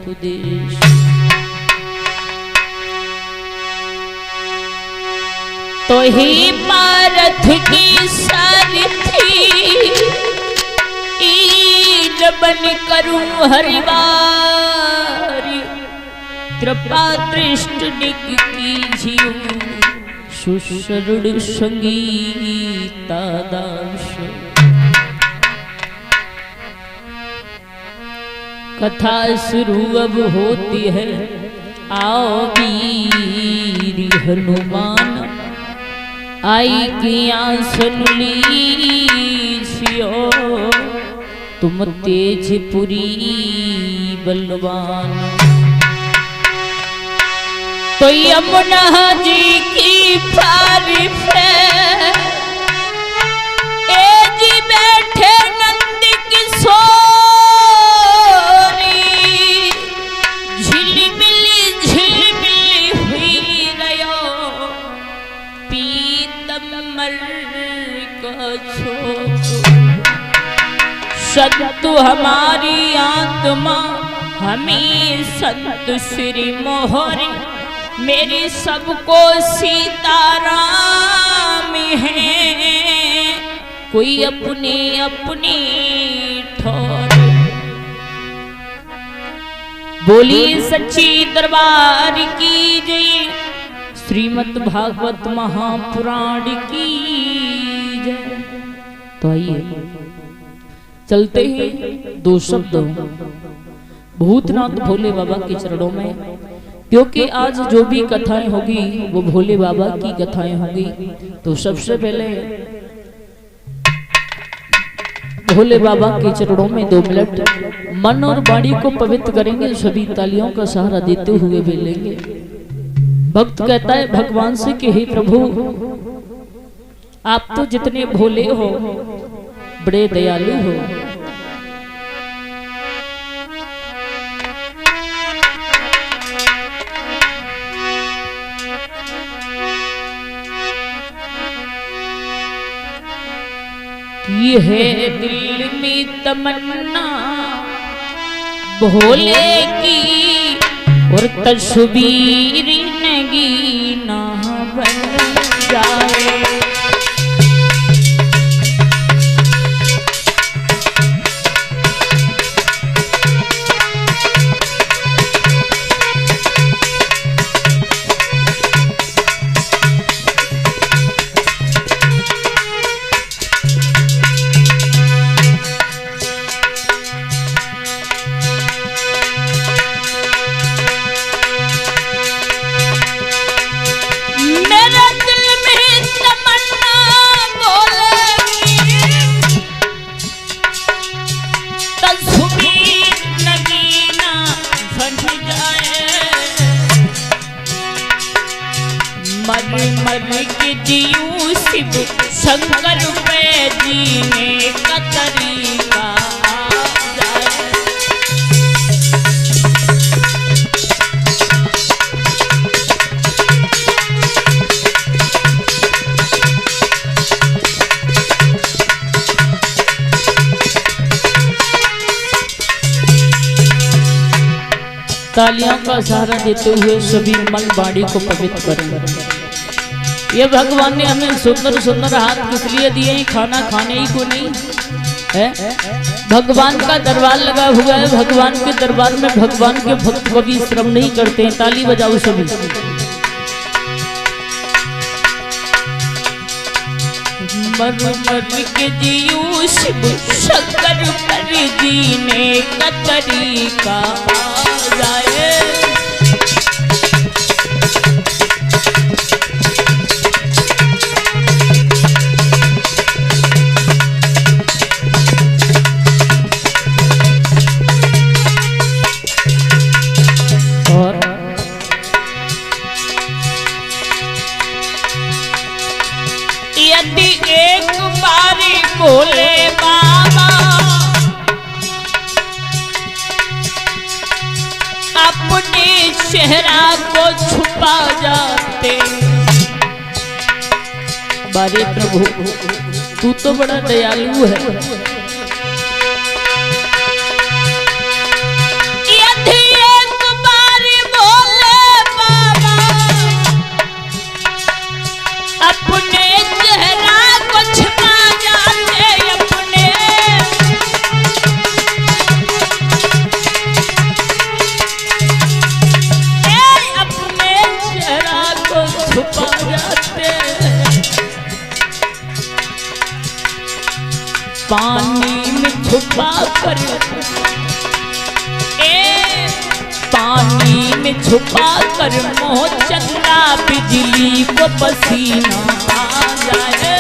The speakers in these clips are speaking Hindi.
उपदेश। तो ही पारथ की सारथी बन करूं हरिवारी, कृपा दृष्टि कीजियो सुश्रुड़ संगीता दास। कथा शुरू अब होती है, आओ वीर हनुमान, आई की आसन लीजियो, तुम तेजपुरी बलवान। तो यमुना जी की तारीफ है, ए जी बैठे नंद किशोरी, झिलमिली हुई रयो पीतम्बर का छोर। संत हमारी आत्मा हमें संत श्री मोहरी, मेरी सबको सीताराम है, कोई अपनी अपनी ठोर। बोली सच्ची दरबार की जय, श्रीमद् भागवत महापुराण की जय। तो आइए चलते ही दो शब्द भूतनाथ भोले बाबा के चरणों में, क्योंकि आज जो भी कथाएं होगी वो भोले बाबा की कथाएं होगी। तो सबसे पहले भोले बाबा के चरणों में 2 मिनट मन और वाणी को पवित्र करेंगे, सभी तालियों का सहारा देते हुए बोलेंगे। भक्त कहता है भगवान से कि हे प्रभु, आप तो जितने भोले हो, बड़े दयालु हो, ये है दिल में तमन्ना भोले की, और तस्वीर नगीना बन जाए। मर के जीऊ शिव शंकर पे जीने का तरीका जाए। तालियों का सहारा देते हुए सभी मन वाणी को पवित्र करेंगे। ये भगवान ने हमें सुंदर सुंदर हाथ किस लिए दिए हैं? खाना खाने ही को नहीं है। भगवान का दरबार लगा हुआ है, भगवान के दरबार में भगवान के भक्त कभी श्रम नहीं करते हैं। ताली बजाओ सभी। मर के जीऊ शिव शंकर पर जीने का तरीका जाए। यदि एक बारी बोले बाबा अपने चेहरा को छुपा जाते। बारे प्रभु तू तो बड़ा दयालु है। यदि पानी में छुपा कर पानी में छुपा कर मोह चंदा बिजली को पसीना आ जाए।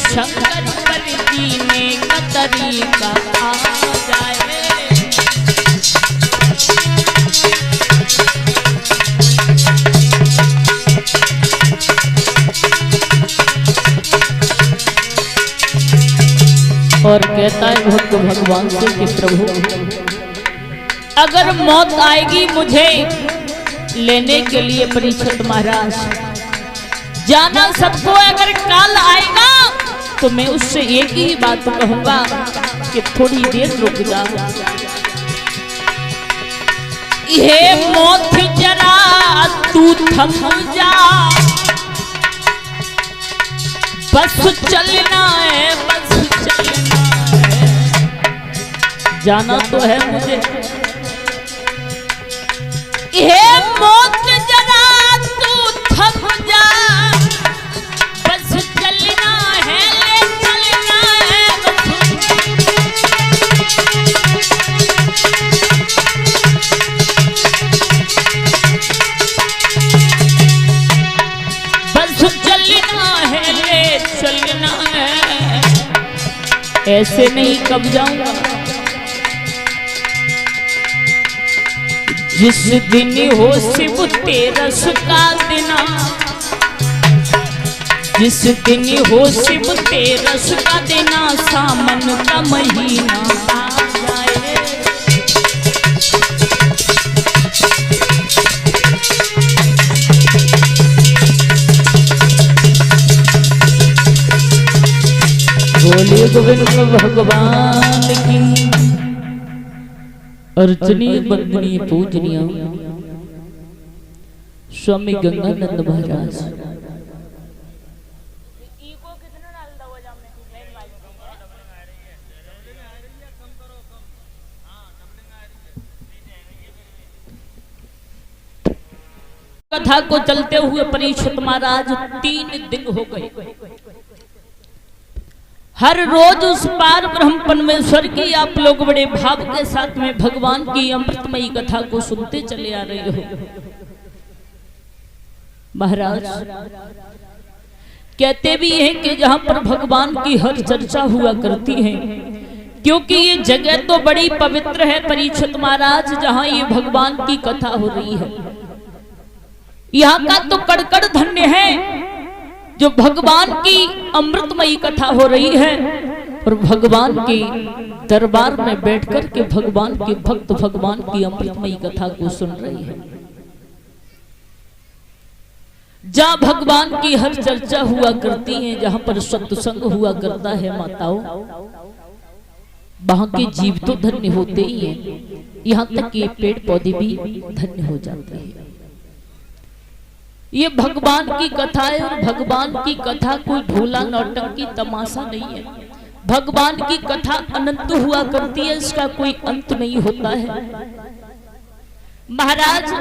शंकर पर जीने का तरीका आ जाए। और कहता है भक्त भगवान से कि प्रभु अगर मौत आएगी मुझे लेने के लिए परीक्षित महाराज जाना सबको, अगर काल आएगा तो मैं उससे एक ही बात कहूंगा कि थोड़ी देर रुक जा। ये मौत जरा तू थम जा, बस चलना है, बस चलना है, जाना तो है मुझे। ये मौत जरा तू थम जा, ऐसे नहीं कब जाऊंगा। जिस दिन हो शिव तेरस का दिना, जिस दिन हो शिव तेरस का दिना, सावन का महीना आ जाए। बोले गोविंद भगवान की अर्चनीय वंदनीय पूजनीय स्वामी गंगानंद महाराज। कथा को चलते हुए परीक्षित महाराज 3 दिन हो गए। हर रोज उस पार ब्रह्म परमेश्वर की आप लोग बड़े भाव के साथ में भगवान की अमृतमयी कथा को सुनते चले आ रहे हो। महाराज कहते भी हैं कि जहां पर भगवान की हर चर्चा हुआ करती है, क्योंकि ये जगह तो बड़ी पवित्र है परीक्षित महाराज, जहां ये भगवान की कथा हो रही है। यहाँ का तो कड़कड़ धन्य है जो भगवान की अमृतमयी कथा हो रही है और भगवान के दरबार में बैठकर के भगवान के भक्त भगवान की अमृतमयी कथा को सुन रही है। जहां भगवान की हर चर्चा हुआ करती है, जहां पर सत्संग हुआ करता है माताओं, वहां के जीव तो धन्य होते ही हैं, यहाँ तक कि पेड़ पौधे भी धन्य हो जाते हैं। ये भगवान की कथा है और भगवान की कथा कोई ढोला नौटंकी तमाशा नहीं है। भगवान की कथा अनंत हुआ करती है, इसका कोई अंत नहीं होता है। महाराज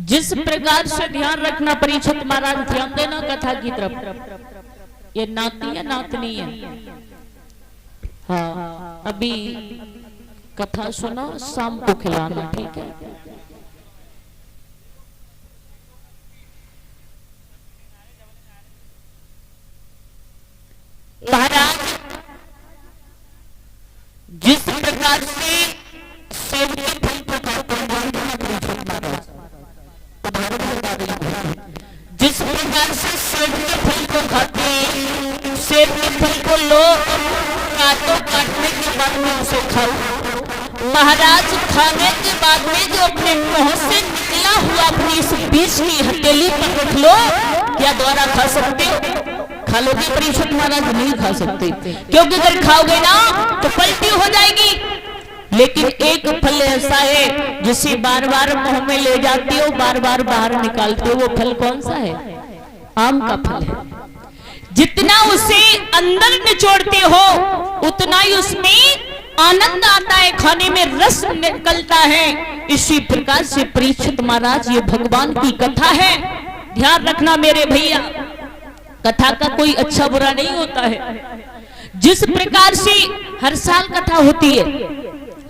जिस प्रकार से ध्यान रखना परीक्षित महाराज, ध्यान देना कथा की तरफ। ये नाती है नातनी है? हाँ, अभी कथा सुनो, शाम को खिलाना, ठीक है? महाराज जिस प्रकार से सेब के फल को खाते हैं, जिस प्रकार से सेब के फल को खाते हैं, सेब के फल को लो, काटो, काटने के बाद में उसे खाओ। महाराज खाने के बाद में जो अपने मुंह से निकला हुआ अपनी इस बीज की हथेली पर रख लो, क्या द्वारा खा सकते हो? खा लोगे परीक्षित महाराज? नहीं खा सकते, क्योंकि अगर खाओगे ना तो पलटी हो जाएगी। लेकिन एक फल ऐसा है जिसे बार बार मुंह में ले जाते हो, बार बार बाहर निकालते हो। वो फल कौन सा है? आम का फल है। जितना उसे अंदर निचोड़ते हो उतना ही उसमें आनंद आता है, खाने में रस निकलता है। इसी प्रकार से परीक्षित महाराज ये भगवान की कथा है। ध्यान रखना मेरे भैया, कथा का कोई अच्छा बुरा नहीं होता है। जिस प्रकार से हर साल कथा होती है,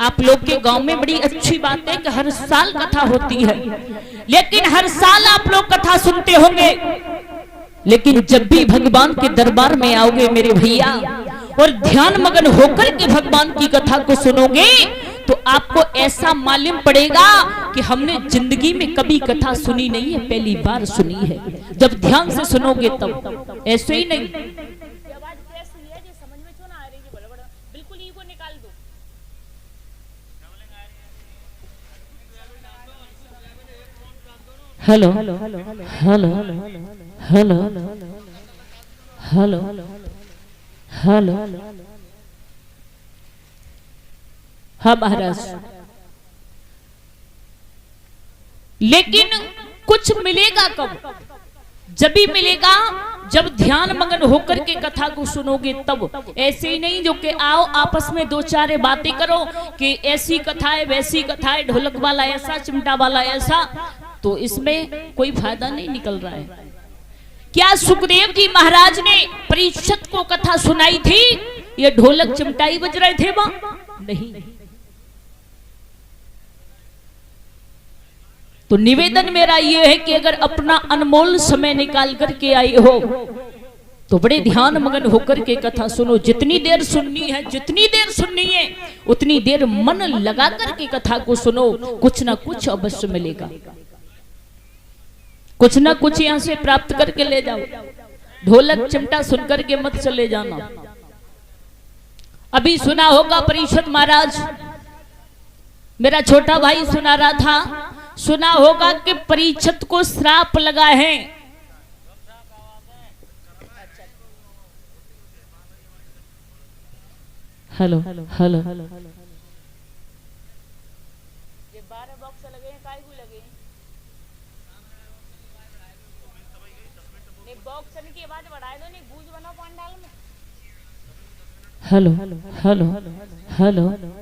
आप लोग के गांव में बड़ी अच्छी बात है कि हर साल कथा होती है, लेकिन हर साल आप लोग कथा सुनते होंगे। लेकिन जब भी भगवान के दरबार में आओगे मेरे भैया और ध्यान मगन होकर के भगवान की कथा को सुनोगे तो आपको ऐसा मालूम पड़ेगा कि हमने जिंदगी में कभी कथा सुनी नहीं है, पहली बार सुनी है। जब ध्यान से सुनोगे तब, ऐसे ही नहीं। Hello hello hello hello hello hello, हाँ महाराज। लेकिन कुछ मिलेगा कब? जब भी मिलेगा जब ध्यान मगन होकर के कथा को सुनोगे तब। ऐसे ही नहीं जो कि आओ आपस में दो चार बातें करो कि ऐसी कथा है वैसी कथा है, ढोलक वाला ऐसा, चिमटा वाला ऐसा, तो इसमें कोई फायदा नहीं निकल रहा है। क्या सुखदेव जी महाराज ने परीक्षित को कथा सुनाई थी? ये ढोलक चिमटाई बज रहे थे वहां? नहीं। तो निवेदन मेरा ये है कि अगर अपना अनमोल समय निकाल करके आए हो तो बड़े ध्यान मगन होकर के कथा सुनो। जितनी देर सुननी है, जितनी देर सुननी है उतनी देर मन लगा करके कथा को सुनो। कुछ ना कुछ अवश्य मिलेगा, कुछ ना कुछ यहां से प्राप्त करके ले जाओ। ढोलक चिमटा सुन करके मत चले जाना। अभी सुना होगा परीक्षित महाराज, मेरा छोटा भाई सुना रहा था, सुना होगा कि परीक्षित को श्राप लगा है। हेलो हेलो हेलो, ये 12 बॉक्स लगे हैं, काय को लगे हैं? ने बॉक्स की आवाज बढ़ाए दो, ने गूंज बनाओ पंडाल में। Hello hello hello hello.